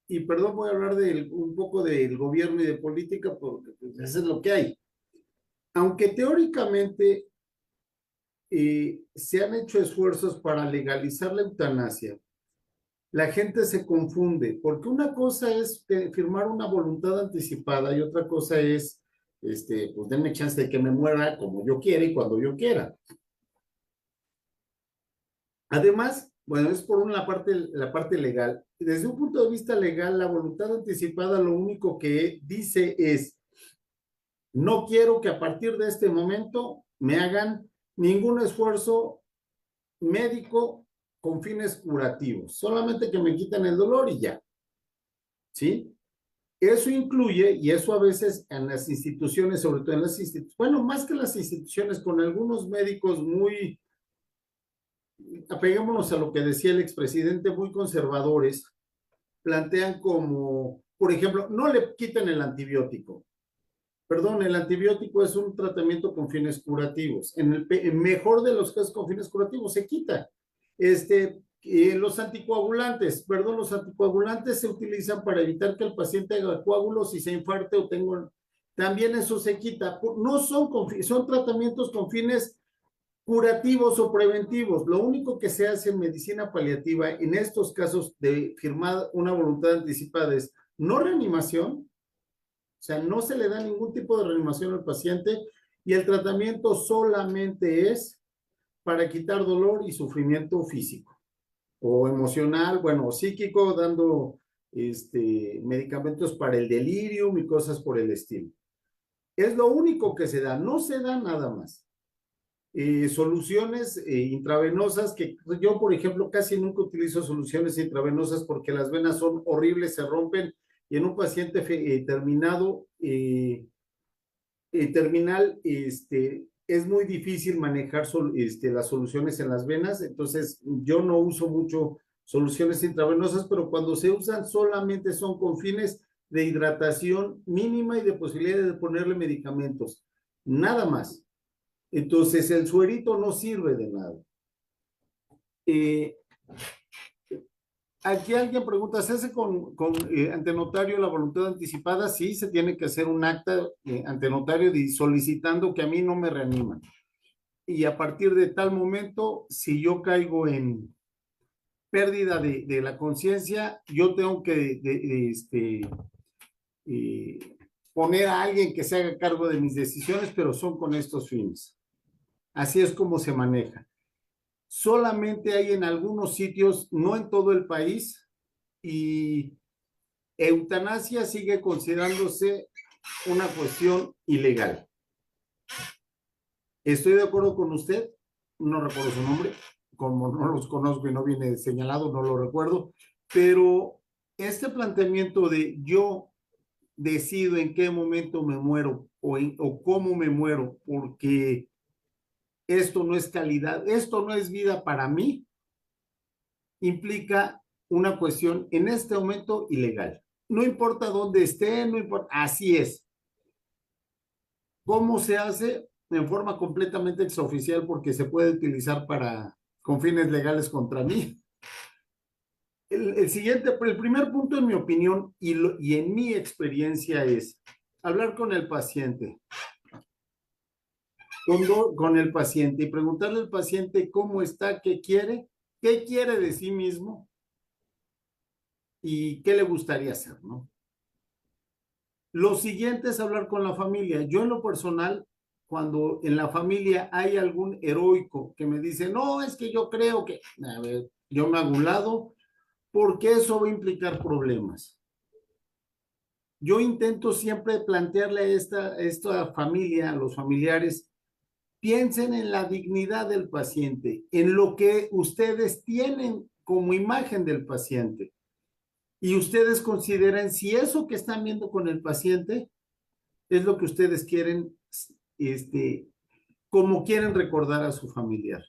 F: y perdón, voy a hablar un poco del gobierno y de política, porque pues, eso es lo que hay. Aunque teóricamente se han hecho esfuerzos para legalizar la eutanasia, la gente se confunde, porque una cosa es firmar una voluntad anticipada y otra cosa es, pues denme chance de que me muera como yo quiera y cuando yo quiera. Además, bueno, es por la parte legal. Desde un punto de vista legal, la voluntad anticipada lo único que dice es, no quiero que a partir de este momento me hagan ningún esfuerzo médico con fines curativos, solamente que me quiten el dolor y ya, ¿sí? Eso incluye, y eso a veces en las instituciones, sobre todo en las instituciones, bueno, más que las instituciones, con algunos médicos muy, apeguémonos a lo que decía el expresidente, muy conservadores, plantean como, por ejemplo, no le quiten el antibiótico. Perdón, el antibiótico es un tratamiento con fines curativos. En el mejor de los casos con fines curativos se quita. Los anticoagulantes, perdón, los anticoagulantes se utilizan para evitar que el paciente haga coágulos y se infarte o tenga, también eso se quita. No son, son tratamientos con fines curativos o preventivos. Lo único que se hace en medicina paliativa en estos casos de firmar una voluntad anticipada es no reanimación, o sea, no se le da ningún tipo de reanimación al paciente y el tratamiento solamente es para quitar dolor y sufrimiento físico o emocional, bueno, o psíquico, dando medicamentos para el delirium y cosas por el estilo. Es lo único que se da, no se da nada más. Soluciones intravenosas, que yo, por ejemplo, casi nunca utilizo soluciones intravenosas porque las venas son horribles, se rompen, y en un paciente terminal, es muy difícil manejar las soluciones en las venas, entonces yo no uso mucho soluciones intravenosas, pero cuando se usan solamente son con fines de hidratación mínima y de posibilidad de ponerle medicamentos, nada más. Entonces el suerito no sirve de nada. Aquí alguien pregunta, ¿se hace con ante notario la voluntad anticipada? Sí, se tiene que hacer un acta ante notario solicitando que a mí no me reaniman. Y a partir de tal momento, si yo caigo en pérdida de la conciencia, yo tengo que poner a alguien que se haga cargo de mis decisiones, pero son con estos fines. Así es como se maneja. Solamente hay en algunos sitios, no en todo el país, y eutanasia sigue considerándose una cuestión ilegal. Estoy de acuerdo con usted, no recuerdo su nombre, como no los conozco y no viene señalado, no lo recuerdo, pero este planteamiento de yo decido en qué momento me muero o cómo me muero, porque esto no es calidad, esto no es vida para mí, implica una cuestión en este momento ilegal. No importa dónde esté, no importa, así es. ¿Cómo se hace? En forma completamente exoficial, porque se puede utilizar con fines legales contra mí. El primer punto en mi opinión y en mi experiencia es hablar con el paciente. Con el paciente y preguntarle al paciente cómo está, qué quiere de sí mismo y qué le gustaría hacer, ¿no? Lo siguiente es hablar con la familia. Yo en lo personal, cuando en la familia hay algún heroico que me dice, no, es que yo creo que, a ver, yo me hago un lado, porque eso va a implicar problemas. Yo intento siempre plantearle a esta familia, a los familiares, piensen en la dignidad del paciente, en lo que ustedes tienen como imagen del paciente. Y ustedes consideren si eso que están viendo con el paciente es lo que ustedes quieren, como quieren recordar a su familiar.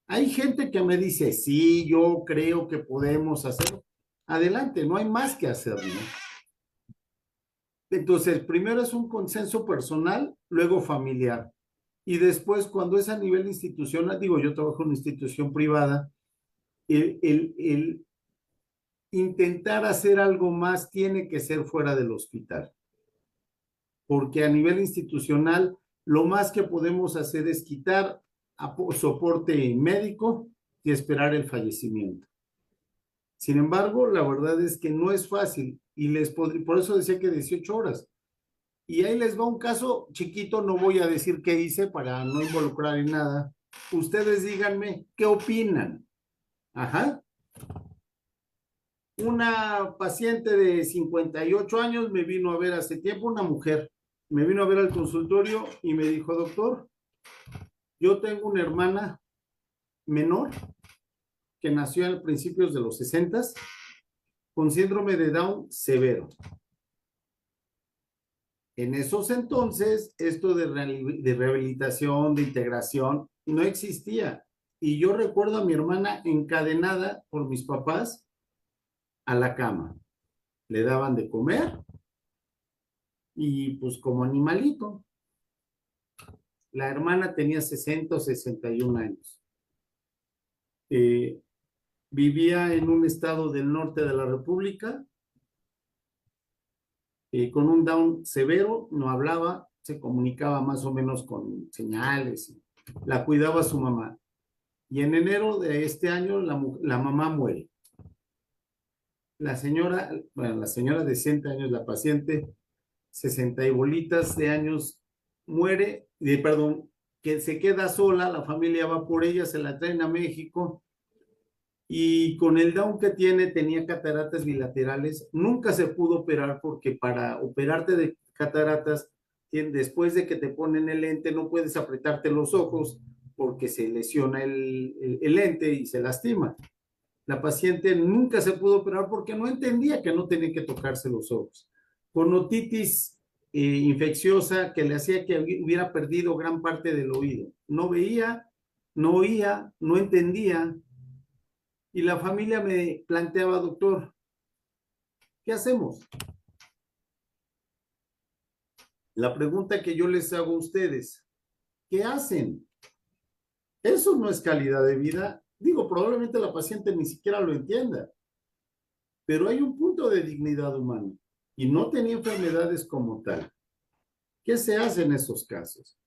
F: Hay gente que me dice, sí, yo creo que podemos hacerlo. Adelante, no hay más que hacer, ¿no? Entonces, primero es un consenso personal, luego familiar. Y después, cuando es a nivel institucional, digo, yo trabajo en una institución privada, el intentar hacer algo más tiene que ser fuera del hospital. Porque a nivel institucional, lo más que podemos hacer es quitar soporte médico y esperar el fallecimiento. Sin embargo, la verdad es que no es fácil y por eso decía que 18 horas. Y ahí les va un caso chiquito, no voy a decir qué hice para no involucrar en nada. Ustedes díganme, ¿qué opinan? Ajá. Una paciente de 58 años me vino a ver hace tiempo, una mujer, me vino a ver al consultorio y me dijo, doctor, yo tengo una hermana menor que nació a principios de los 60 con síndrome de Down severo. En esos entonces, esto de rehabilitación, de integración, no existía. Y yo recuerdo a mi hermana encadenada por mis papás a la cama. Le daban de comer y pues como animalito. La hermana tenía 60 o 61 años. Vivía en un estado del norte de la República, con un Down severo, no hablaba, se comunicaba más o menos con señales, la cuidaba su mamá. Y en enero de este año la mamá muere. La señora de 100 años, la paciente, 60 y bolitas de años, muere, que se queda sola, la familia va por ella, se la traen a México, y con el Down que tenía cataratas bilaterales, nunca se pudo operar porque para operarte de cataratas, después de que te ponen el lente, no puedes apretarte los ojos porque se lesiona el lente y se lastima. La paciente nunca se pudo operar porque no entendía que no tenía que tocarse los ojos. Con otitis infecciosa que le hacía que hubiera perdido gran parte del oído. No veía, no oía, no entendía. Y la familia me planteaba, doctor, ¿qué hacemos? La pregunta que yo les hago a ustedes, ¿qué hacen? Eso no es calidad de vida. Digo, probablemente la paciente ni siquiera lo entienda, pero hay un punto de dignidad humana y no tenía enfermedades como tal. ¿Qué se hace en esos casos?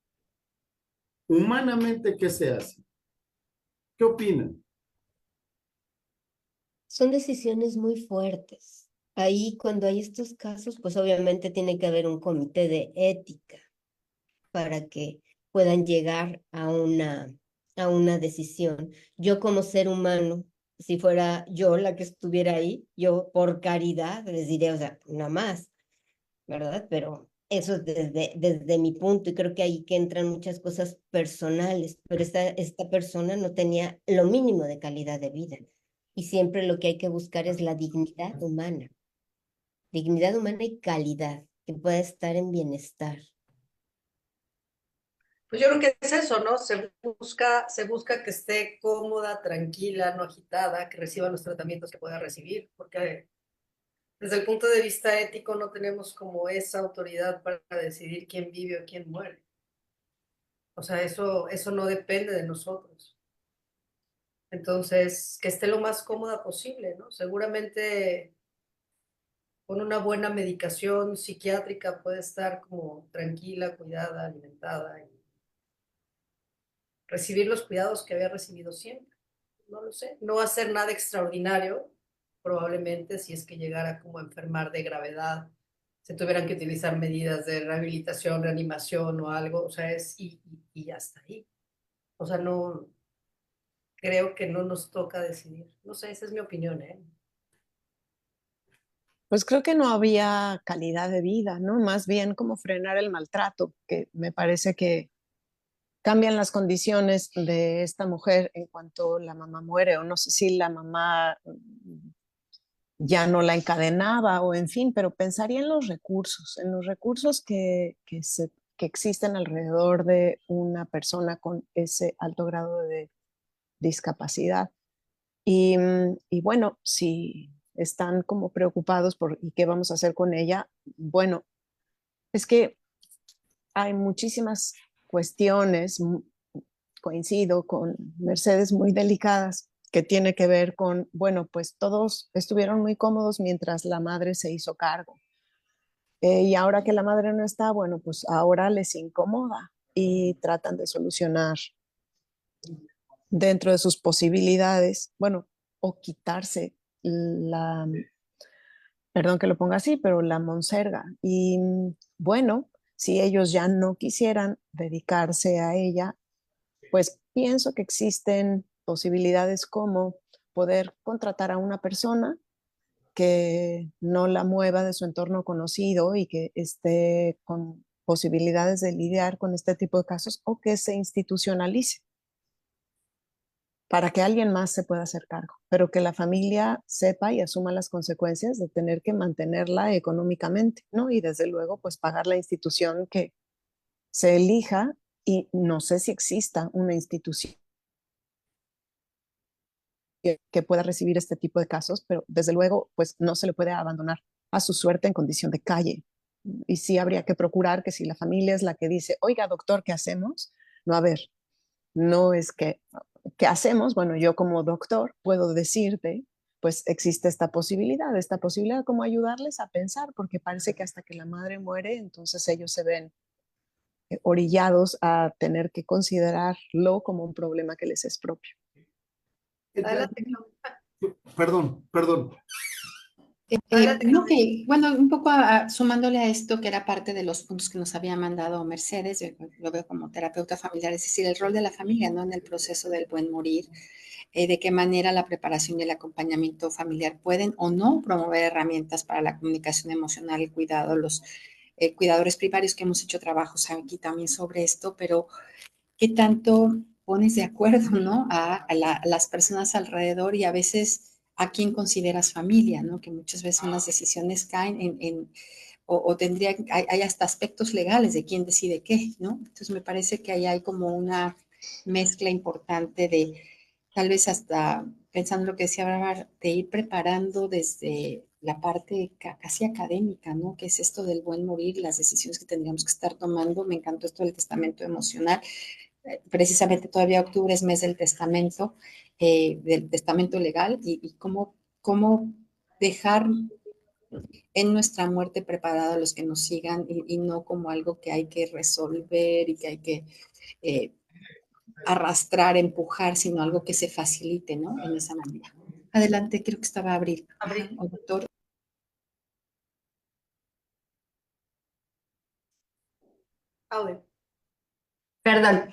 F: Humanamente, ¿qué se hace? ¿Qué opinan?
C: Son decisiones muy fuertes. Ahí, cuando hay estos casos, pues obviamente tiene que haber un comité de ética para que puedan llegar a una decisión. Yo como ser humano, si fuera yo la que estuviera ahí, yo por caridad les diría, o sea, nada más, ¿verdad? Pero eso es desde mi punto, y creo que ahí que entran muchas cosas personales, pero esta persona no tenía lo mínimo de calidad de vida. Y siempre lo que hay que buscar es la dignidad humana y calidad, que pueda estar en bienestar.
A: Pues yo creo que es eso, ¿no? Se busca que esté cómoda, tranquila, no agitada, que reciba los tratamientos que pueda recibir, porque desde el punto de vista ético no tenemos como esa autoridad para decidir quién vive o quién muere. O sea, eso no depende de nosotros. Entonces, que esté lo más cómoda posible, ¿no? Seguramente con una buena medicación psiquiátrica puede estar como tranquila, cuidada, alimentada y recibir los cuidados que había recibido siempre. No lo sé. No hacer nada extraordinario, probablemente si es que llegara como a enfermar de gravedad, se tuvieran que utilizar medidas de rehabilitación, reanimación o algo, o sea, y hasta ahí. O sea, no, creo que no nos toca decidir. No sé, esa es mi opinión, ¿eh?
E: Pues creo que no había calidad de vida, ¿no? Más bien como frenar el maltrato, que me parece que cambian las condiciones de esta mujer en cuanto la mamá muere, o no sé si la mamá ya no la encadenaba o en fin, pero pensaría en los recursos que existen alrededor de una persona con ese alto grado de discapacidad. Y bueno, si están como preocupados por ¿y qué vamos a hacer con ella? Bueno, es que hay muchísimas cuestiones, coincido con Mercedes, muy delicadas, que tiene que ver con, bueno, pues todos estuvieron muy cómodos mientras la madre se hizo cargo. Y ahora que la madre no está, bueno, pues ahora les incomoda y tratan de solucionar dentro de sus posibilidades, bueno, o quitarse la, perdón que lo ponga así, pero la monserga. Y bueno, si ellos ya no quisieran dedicarse a ella, pues pienso que existen posibilidades como poder contratar a una persona que no la mueva de su entorno conocido y que esté con posibilidades de lidiar con este tipo de casos o que se institucionalice. para que alguien más se pueda hacer cargo, pero que la familia sepa y asuma las consecuencias de tener que mantenerla económicamente, ¿no? Y desde luego, pues pagar la institución que se elija, y no sé si exista una institución que pueda recibir este tipo de casos, pero desde luego, pues no se le puede abandonar a su suerte en condición de calle. Y sí habría que procurar que si la familia es la que dice, oiga, doctor, ¿qué hacemos? No, a ver, no es que, ¿qué hacemos? Bueno, yo como doctor puedo decirte, pues existe esta posibilidad como ayudarles a pensar, porque parece que hasta que la madre muere, entonces ellos se ven orillados a tener que considerarlo como un problema que les es propio.
A: Adelante, Claudia.
F: Perdón.
A: Adelante,
B: No,
A: Claudia.
B: bueno, un poco sumándole a esto, que era parte de los puntos que nos había mandado Mercedes, yo lo veo como terapeuta familiar, es decir, el rol de la familia, ¿no? En el proceso del buen morir, de qué manera la preparación y el acompañamiento familiar pueden o no promover herramientas para la comunicación emocional, el cuidado, los cuidadores primarios, que hemos hecho trabajos aquí también sobre esto, pero qué tanto pones de acuerdo, ¿no? A las personas alrededor y a veces a quién consideras familia, ¿no? Que muchas veces unas decisiones caen o tendría, hay hasta aspectos legales de quién decide qué, ¿no? Entonces me parece que ahí hay como una mezcla importante de tal vez hasta pensando lo que decía Bárbara, de ir preparando desde la parte casi académica, ¿no? Que es esto del buen morir, las decisiones que tendríamos que estar tomando. Me encantó esto del testamento emocional. Precisamente todavía octubre es mes del testamento legal y cómo dejar en nuestra muerte preparada a los que nos sigan y no como algo que hay que resolver y que hay que eh, arrastrar, empujar, sino algo que se facilite, ¿no? En esa manera. Adelante, creo que estaba Abril.
A: Abril.
B: O doctor.
A: Audio.
D: Perdón.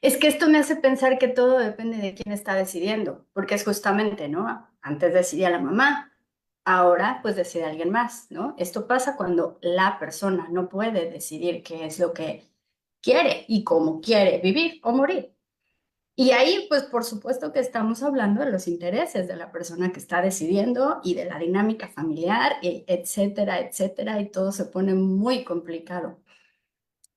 D: Es que esto me hace pensar que todo depende de quién está decidiendo, porque es justamente, ¿no? Antes decidía la mamá, ahora pues decide alguien más, ¿no? Esto pasa cuando la persona no puede decidir qué es lo que quiere y cómo quiere vivir o morir. Y ahí, pues por supuesto que estamos hablando de los intereses de la persona que está decidiendo y de la dinámica familiar, etcétera, etcétera, y todo se pone muy complicado.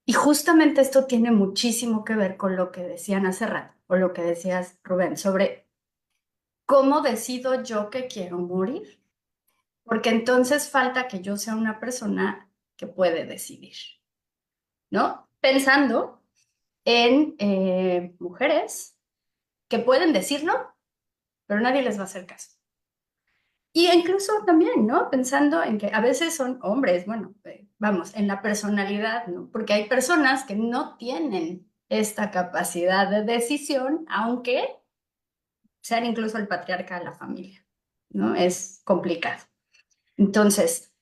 D: Y justamente esto tiene muchísimo que ver con lo que decían hace rato, o lo que decías, Rubén, sobre cómo decido yo que quiero morir. Porque entonces falta que yo sea una persona que puede decidir, ¿no? Pensando en mujeres que pueden decirlo, pero nadie les va a hacer caso. Y incluso también, ¿no? Pensando en que a veces son hombres, bueno, vamos, en la personalidad, ¿no? Porque hay personas que no tienen esta capacidad de decisión, aunque sean incluso el patriarca de la familia, ¿no? Es complicado. Entonces,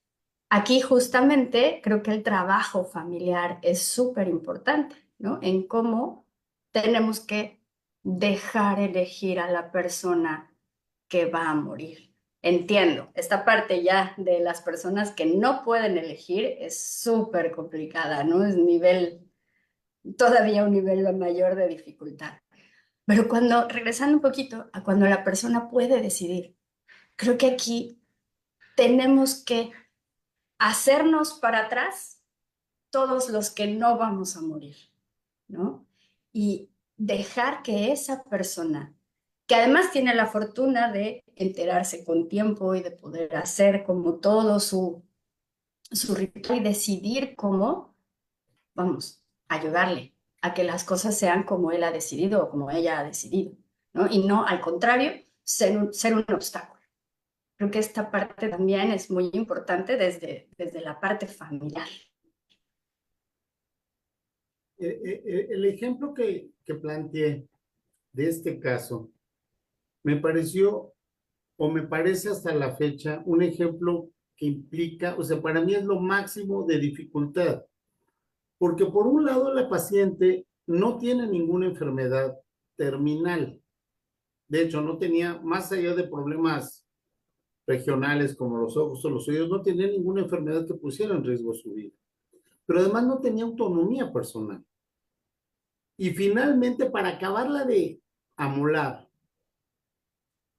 D: aquí justamente creo que el trabajo familiar es súper importante, ¿no? En cómo tenemos que dejar elegir a la persona que va a morir. Entiendo, esta parte ya de las personas que no pueden elegir es súper complicada, ¿no? Es todavía un nivel mayor de dificultad. Pero regresando un poquito a cuando la persona puede decidir, creo que aquí tenemos que hacernos para atrás todos los que no vamos a morir, ¿no? Y dejar que esa persona, que además tiene la fortuna de enterarse con tiempo y de poder hacer como todo su ritual y decidir cómo, vamos, ayudarle a que las cosas sean como él ha decidido o como ella ha decidido, ¿no? Y no, al contrario, ser un obstáculo. Creo que esta parte también es muy importante desde la parte familiar.
F: El ejemplo que planteé de este caso me pareció, o me parece hasta la fecha, un ejemplo que implica, o sea, para mí es lo máximo de dificultad, porque por un lado la paciente no tiene ninguna enfermedad terminal. De hecho, no tenía, más allá de problemas regionales como los ojos o los oídos, no tenía ninguna enfermedad que pusiera en riesgo su vida. Pero además no tenía autonomía personal. Y finalmente, para acabarla de amolar,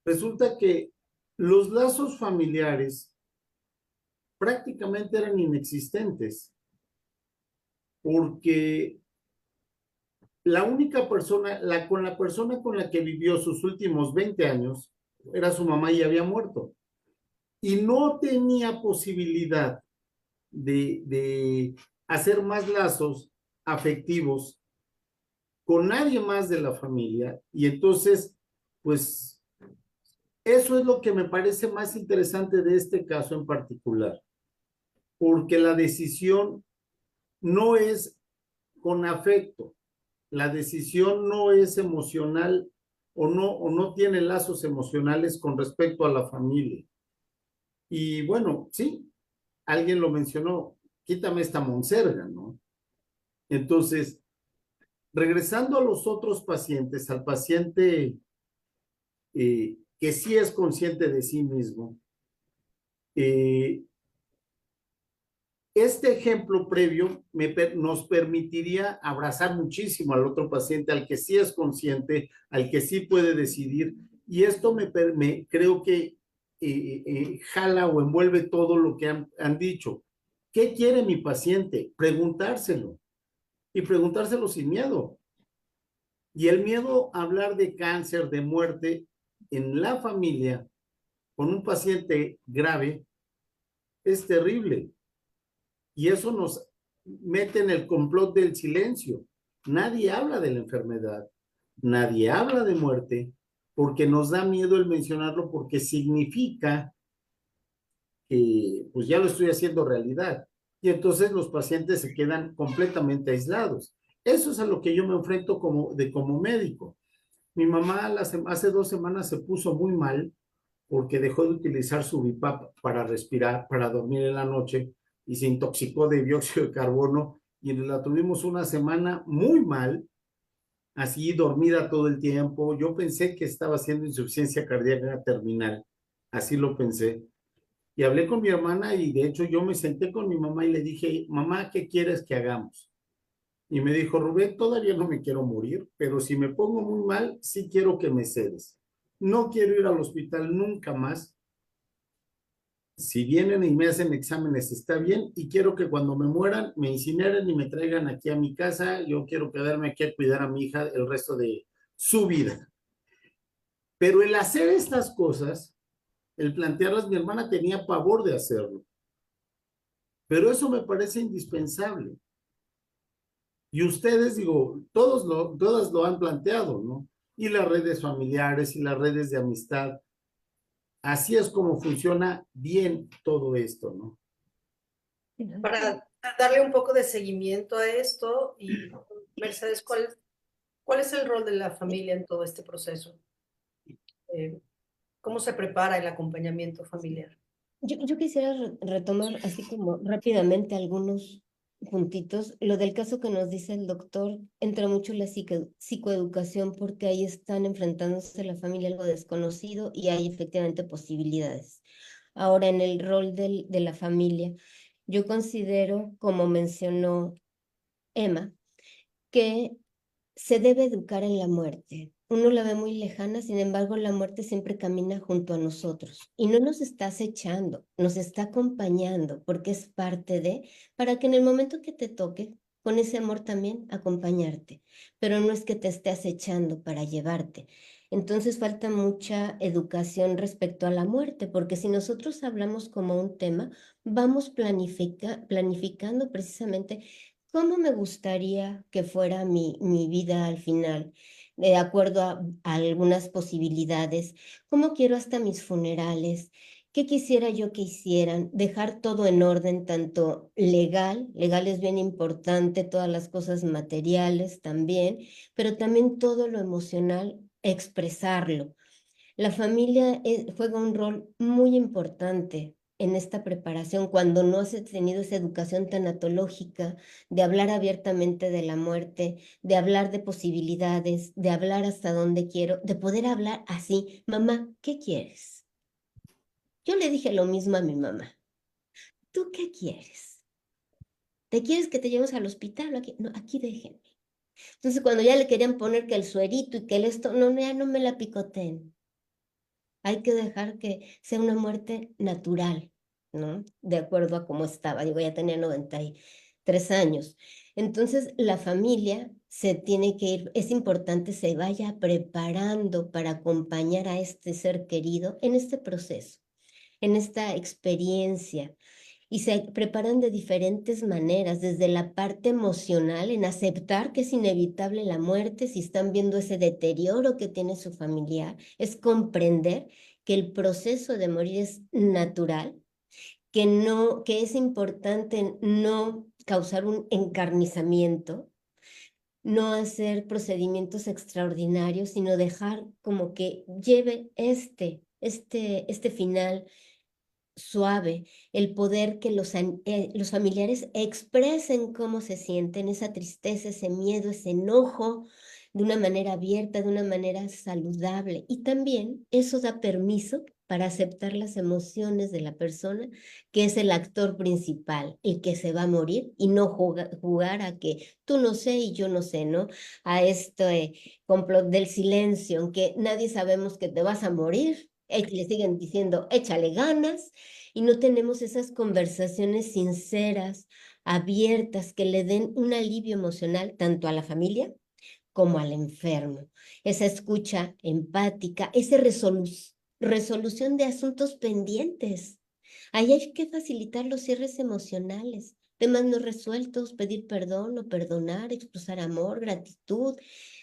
F: resulta que los lazos familiares prácticamente eran inexistentes, porque la única persona, con la persona con la que vivió sus últimos 20 años, era su mamá y había muerto. Y no tenía posibilidad de hacer más lazos afectivos con nadie más de la familia. Y entonces, pues, eso es lo que me parece más interesante de este caso en particular, porque la decisión no es con afecto, la decisión no es emocional o no tiene lazos emocionales con respecto a la familia. Y bueno, sí, alguien lo mencionó, quítame esta monserga, ¿no? Entonces, regresando a los otros pacientes, al paciente que sí es consciente de sí mismo, este ejemplo previo nos permitiría abrazar muchísimo al otro paciente, al que sí es consciente, al que sí puede decidir, y esto creo que jala o envuelve todo lo que han dicho. ¿Qué quiere mi paciente? Preguntárselo, y preguntárselo sin miedo. Y el miedo a hablar de cáncer, de muerte en la familia, con un paciente grave, es terrible. Y eso nos mete en el complot del silencio. Nadie habla de la enfermedad, nadie habla de muerte, porque nos da miedo el mencionarlo, porque significa que pues ya lo estoy haciendo realidad. Y entonces los pacientes se quedan completamente aislados. Eso es a lo que yo me enfrento como médico. Mi mamá hace 2 semanas se puso muy mal porque dejó de utilizar su BiPAP para respirar, para dormir en la noche, y se intoxicó de dióxido de carbono, y la tuvimos una semana muy mal, así dormida todo el tiempo. Yo pensé que estaba haciendo insuficiencia cardíaca terminal, así lo pensé. Y hablé con mi hermana, y de hecho yo me senté con mi mamá y le dije, mamá, ¿qué quieres que hagamos? Y me dijo, Rubén, todavía no me quiero morir, pero si me pongo muy mal, sí quiero que me cedes. No quiero ir al hospital nunca más. Si vienen y me hacen exámenes, está bien, y quiero que cuando me mueran, me incineren y me traigan aquí a mi casa. Yo quiero quedarme aquí a cuidar a mi hija el resto de su vida. Pero el hacer estas cosas, el plantearlas, mi hermana tenía pavor de hacerlo. Pero eso me parece indispensable. Y ustedes, digo, todas lo han planteado, ¿no? Y las redes familiares y las redes de amistad. Así es como funciona bien todo esto, ¿no?
A: Para darle un poco de seguimiento a esto, y Mercedes, ¿cuál es el rol de la familia en todo este proceso? ¿Cómo se prepara el acompañamiento familiar?
C: Yo quisiera retomar así como rápidamente algunos puntitos. Lo del caso que nos dice el doctor, entra mucho la psicoeducación, porque ahí están enfrentándose la familia a algo desconocido y hay efectivamente posibilidades. Ahora, en el rol de la familia, yo considero, como mencionó Emma, que se debe educar en la muerte. Uno la ve muy lejana, sin embargo, la muerte siempre camina junto a nosotros y no nos está acechando, nos está acompañando porque es parte de, para que en el momento que te toque, con ese amor también acompañarte, pero no es que te esté acechando para llevarte. Entonces falta mucha educación respecto a la muerte, porque si nosotros hablamos como un tema, vamos planificando precisamente cómo me gustaría que fuera mi vida al final, de acuerdo a algunas posibilidades, cómo quiero hasta mis funerales, qué quisiera yo que hicieran, dejar todo en orden, tanto legal es bien importante, todas las cosas materiales también, pero también todo lo emocional, expresarlo. La familia juega un rol muy importante en esta preparación cuando no has tenido esa educación tanatológica de hablar abiertamente de la muerte, de hablar de posibilidades, de hablar hasta dónde quiero, de poder hablar así. Mamá, ¿qué quieres? Yo le dije lo mismo a mi mamá. ¿Tú qué quieres? ¿Te quieres que te llevemos al hospital o aquí? No, aquí déjenme. Entonces, cuando ya le querían poner que el suerito y que el esto, no, ya no me la picoteen. Hay que dejar que sea una muerte natural, ¿no? De acuerdo a cómo estaba. Digo, ya tenía 93 años. Entonces, la familia se tiene que ir, es importante se vaya preparando para acompañar a este ser querido en este proceso, en esta experiencia, y se preparan de diferentes maneras, desde la parte emocional, en aceptar que es inevitable la muerte, si están viendo ese deterioro que tiene su familiar, es comprender que el proceso de morir es natural, que no, que es importante no causar un encarnizamiento, no hacer procedimientos extraordinarios, sino dejar como que lleve este final suave, el poder que los familiares expresen cómo se sienten, esa tristeza, ese miedo, ese enojo, de una manera abierta, de una manera saludable. Y también eso da permiso para aceptar las emociones de la persona, que es el actor principal, el que se va a morir, y no jugar a que tú no sé y yo no sé, ¿no? A este complot del silencio, aunque nadie sabemos que te vas a morir. Le siguen diciendo, échale ganas, y no tenemos esas conversaciones sinceras, abiertas, que le den un alivio emocional tanto a la familia como al enfermo. Esa escucha empática, esa resolución de asuntos pendientes. Ahí hay que facilitar los cierres emocionales, temas no resueltos, pedir perdón o perdonar, expresar amor, gratitud.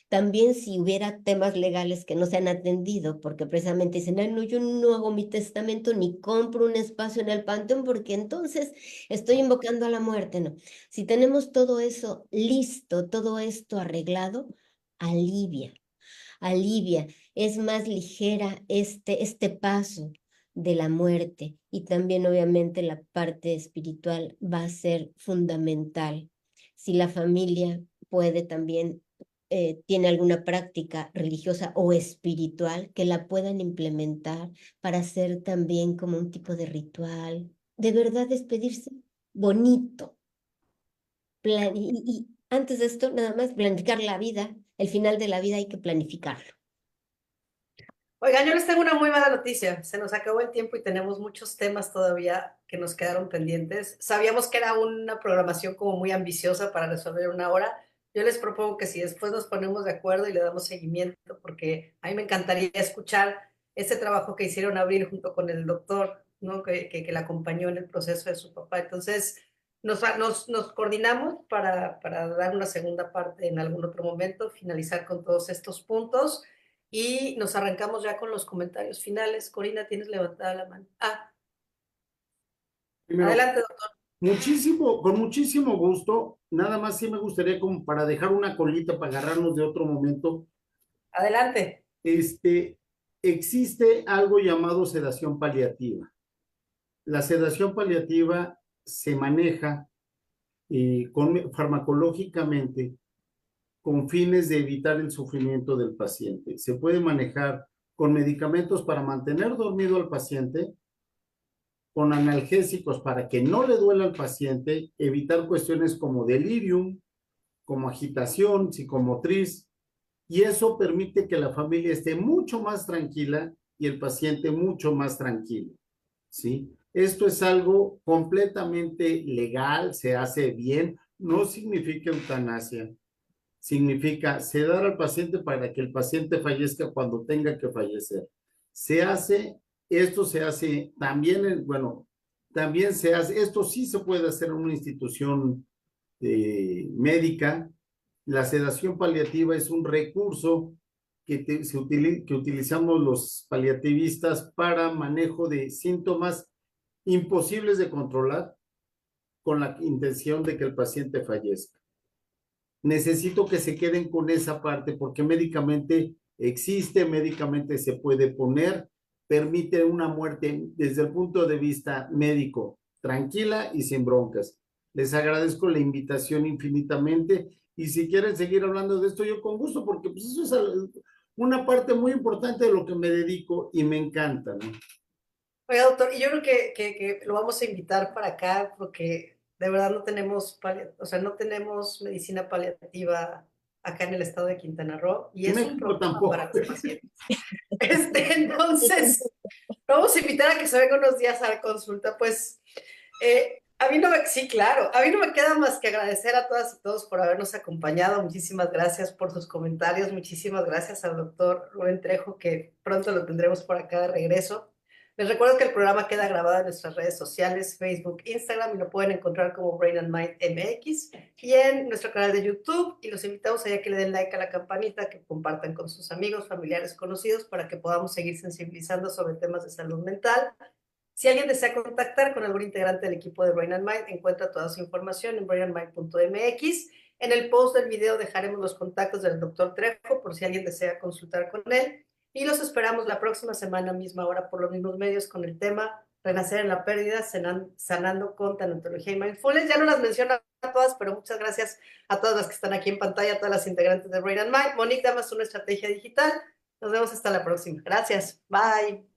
C: También si hubiera temas legales que no se han atendido, porque precisamente dicen, "Ay, no, yo no hago mi testamento ni compro un espacio en el panteón porque entonces estoy invocando a la muerte". No, si tenemos todo eso listo, todo esto arreglado, alivia, alivia, es más ligera este paso de la muerte, y también obviamente la parte espiritual va a ser fundamental. Si la familia puede también, tiene alguna práctica religiosa o espiritual, que la puedan implementar para hacer también como un tipo de ritual, de verdad despedirse bonito. Y antes de esto, nada más planificar la vida, el final de la vida hay que planificarlo.
A: Oigan, yo les tengo una muy mala noticia. Se nos acabó el tiempo y tenemos muchos temas todavía que nos quedaron pendientes. Sabíamos que era una programación como muy ambiciosa para resolver una hora. Yo les propongo que si después nos ponemos de acuerdo y le damos seguimiento, porque a mí me encantaría escuchar ese trabajo que hicieron Abril junto con el doctor, ¿no? Que la acompañó en el proceso de su papá. Entonces, nos coordinamos para dar una segunda parte en algún otro momento, finalizar con todos estos puntos. Y nos arrancamos ya con los comentarios finales. Corina, tienes levantada la mano.
F: Primero,
A: Adelante, doctor.
F: con muchísimo gusto. Nada más sí me gustaría como para dejar una colita para agarrarnos de otro momento.
A: Adelante.
F: Existe algo llamado sedación paliativa. La sedación paliativa se maneja farmacológicamente con fines de evitar el sufrimiento del paciente. Se puede manejar con medicamentos para mantener dormido al paciente, con analgésicos para que no le duela al paciente, evitar cuestiones como delirium, como agitación psicomotriz, y eso permite que la familia esté mucho más tranquila y el paciente mucho más tranquilo, ¿sí? Esto es algo completamente legal, se hace bien, no significa eutanasia, significa sedar al paciente para que el paciente fallezca cuando tenga que fallecer. Esto se hace también, también se hace, esto sí se puede hacer en una institución médica. La sedación paliativa es un recurso que utilizamos los paliativistas para manejo de síntomas imposibles de controlar con la intención de que el paciente fallezca. Necesito que se queden con esa parte porque médicamente existe, médicamente se puede poner, permite una muerte desde el punto de vista médico, tranquila y sin broncas. Les agradezco la invitación infinitamente y si quieren seguir hablando de esto, yo con gusto, porque pues eso es una parte muy importante de lo que me dedico y me encanta, ¿no?
A: Oiga, doctor, y yo creo que lo vamos a invitar para acá porque de verdad no tenemos, o sea, no tenemos medicina paliativa acá en el estado de Quintana Roo y es un
F: México
A: problema
F: tampoco.
A: para los pacientes. Entonces, vamos a invitar a que se venga unos días a la consulta. Pues a mí no me, sí, claro, a mí no me queda más que agradecer a todas y todos por habernos acompañado. Muchísimas gracias por sus comentarios. Muchísimas gracias al doctor Rubén Trejo, que pronto lo tendremos por acá de regreso. Les recuerdo que el programa queda grabado en nuestras redes sociales, Facebook, Instagram, y lo pueden encontrar como Brain and Mind MX y en nuestro canal de YouTube. Y los invitamos a que le den like a la campanita, que compartan con sus amigos, familiares, conocidos, para que podamos seguir sensibilizando sobre temas de salud mental. Si alguien desea contactar con algún integrante del equipo de Brain and Mind, encuentra toda su información en brainandmind.mx. En el post del video dejaremos los contactos del doctor Trejo por si alguien desea consultar con él. Y los esperamos la próxima semana, misma hora, por los mismos medios, con el tema Renacer en la pérdida, sanando con tanatología y mindfulness. Ya no las menciono a todas, pero muchas gracias a todas las que están aquí en pantalla, a todas las integrantes de Brain and Mind. Monique, damas una estrategia digital. Nos vemos hasta la próxima. Gracias. Bye.